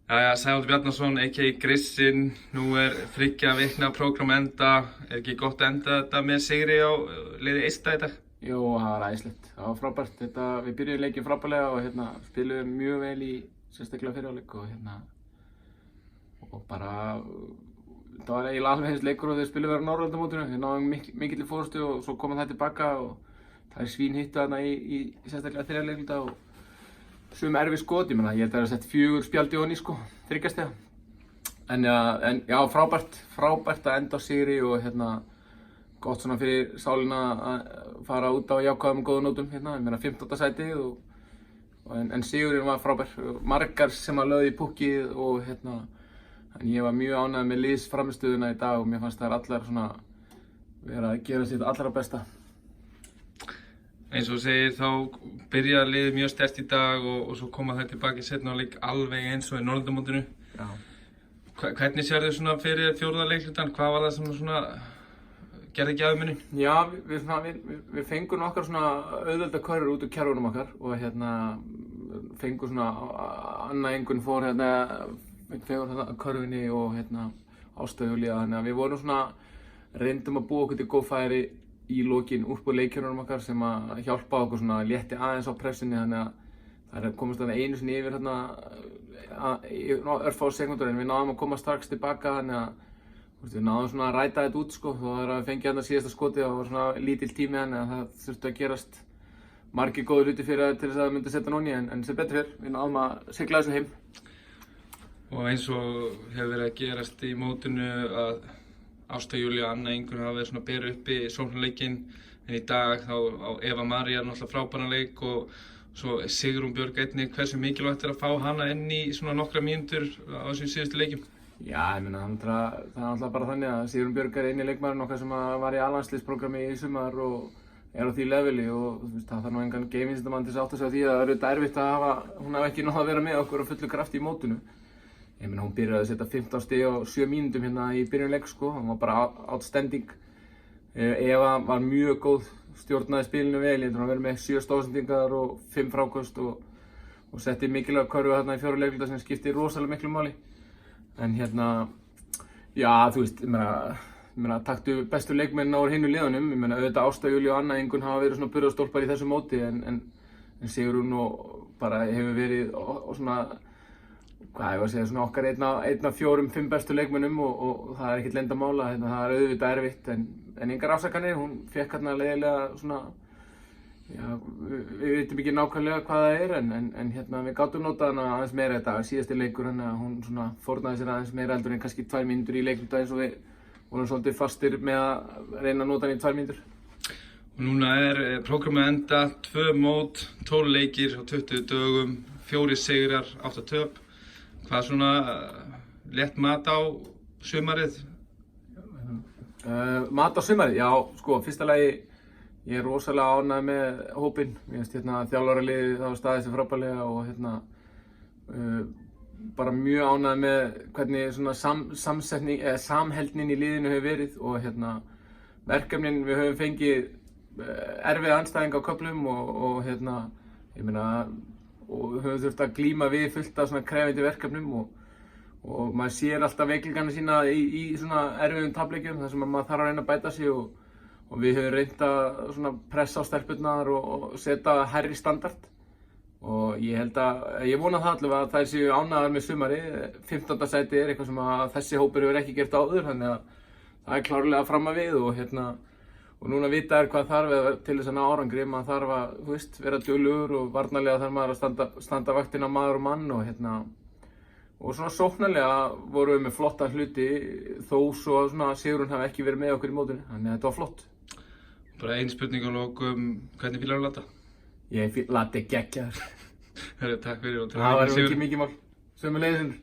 Jæja, Sævaldur Bjarnason, a.k.a. Grissinn, nú þriggja vikna prógram enda. Ekki gott að enda þetta með sigri á liði Eista í dag? Jú, það var æðislegt. Það var frábært. Við byrjuðum leikinn frábærlega og spiluðum mjög vel í sérstaklega fyrri hálfleik og bara það var eiginlega alveg eins leikur og þeir spiluðu á Norðurlandamótinu. Við náðum mikilli forystu og svo kom það tilbaka og það svínhittu þarna í sérstaklega þriðja leikluta og sum erfið skot. Ég held að það sett 4 spjald í honni, 3 stiga. En já, frábært að enda á sigri og gott svona fyrir sálina að fara út á jákvæðum og góðum nótum. Ég meina 15. sætið en sigurinn var frábær. Margar sem að lögðu í púkkið og en ég var mjög ánægður með liðsframmistöðuna í dag og mér fannst þær allar svona vera að gera sitt allra besta. Eins og þú segir, þá byrjaði liðið mjög sterkt í dag og svo koma þær tilbaka í seinni hálfleik alveg eins og í Norðurlandamótinu. Já. Hvernig sérðu svona fyrir fjórða leiklutan? Hvað var það sem svona gerði ekki aðmunin? Já, við fengum nokkar svona auðvelda körfur út úr kerfunum okkar og fengum svona Anna Ingunn fór körfunni og Ásta Júlía, þannig að við vorum svona reyndum að búa okkur til góð færi í lokin upp á leikjunum okkar sem að hjálpa okkur svona létti aðeins á pressinni, þannig að það komast einu sinni yfir í örfá sekúndur en við náðum að koma strax tilbaka, þannig að við náðum svona að ræta þetta út þó að við fengið síðasta skotið og það var svona lítill tími, þannig að það þurfti að gerast margir góðir hluti fyrir til þess að það myndi setja nóni en sem betur fyrir, við náðum að sigla þessu heim. Og eins og hefur verið að gerast í mótinu að Ásta Júlía og Anna Ingunn hafa verið svona að bera uppi sóknarleikinn, en í dag þá á Eva María náttúrulega frábæran leik og svo Sigrún Björg einnig. Hversu mikilvægt að fá hana inn í svona nokkra mínútur á þessum síðustu leikjum? Já, ég meina það er náttúrulega bara þannig að Sigrún Björg eini leikmaðurinn okkar sem var í A-landsliðsprogrammi í sumar og á því leveli og það þarf nú engan geimvísindamann til þess að átta sig á því að það er auðvitað erfitt að hún hafi ekki náð að vera með okkur á fullu krafti í mótinu. Ég meina hún byrjaði að setja 15 stig á 7 mínútum í byrjun leiks hún var bara outstanding. Eva var mjög góð, stjórnaði spilinu vel, ég var með 7 stóðsendingar og 5 fráköst og setti mikilvæga körfu í fjóra leikluta sem skipti rosalega miklu máli. En já, þú veist, ég meina taktu bestu leikmennina úr hinum liðunum, ég meina auðvitað Ásta Júlía og Anna Ingunn hafa verið svona burðarstólpar í þessu móti en Sigrún bara hefur verið svona svona okkar einn af 4-5 bestu leikmönnum og það er ekkert leyndarmál að það er auðvitað erfitt en engar afsakanir, hún fékk leiðilega svona, já, við vitum ekki nákvæmlega hvað það er en við gátum notað hana aðeins meira þetta síðasti leikur hún svona fórnaði sér aðeins meira heldur en kannski 2 mínútur í leikluta eins og við vorum svolítið fastir með að reyna að nota hann í 2 mínútur. Og núna prógramið enda, 2 mót, 12 leikir á 20 dögum, 4 sigrar, 8 töp. Hvað svona létt mat á sumarið? Mat á sumarið? Já, fyrsta lagi ég rosalega ánægður með hópinn. Mér finnst þjálfaraliðið það var staðið sig frábærlega og bara mjög ánægður með hvernig svona samheldnin í liðinu hefur verið og verkefnin við höfum fengið erfiða andstæðinga á köflum og ég meina og við höfum þurft að glíma við fullt af svona krefjandi verkefnum og maður sér alltaf veikleikana sína í svona erfiðum tapleikjum þar sem maður þarf að reyna að bæta sig og við höfum reynt að svona pressa á stelpurnar og setja hærri standard og ég vona það allavega að þær séu ánægðar með sumari. 15. sæti er eitthvað sem að þessi hópur hefur ekki gert áður, þannig að það er klárlega fram að við og núna vita hvað þarf til þess að ná árangri. Maður þarf að vera duglegur og varnarlega þarf maður að standa vaktina maður og mann og svona sóknarlega vorum við með flotta hluti þó svo svona Sigrún hafi ekki verið með okkur í mótinu, þannig að þetta var flott. Bara ein spurning á lokum, hvernig fílar þú Lata? Ég Lati geggjaður. Takk fyrir og það var ekki mikið mál, sömuleiðis.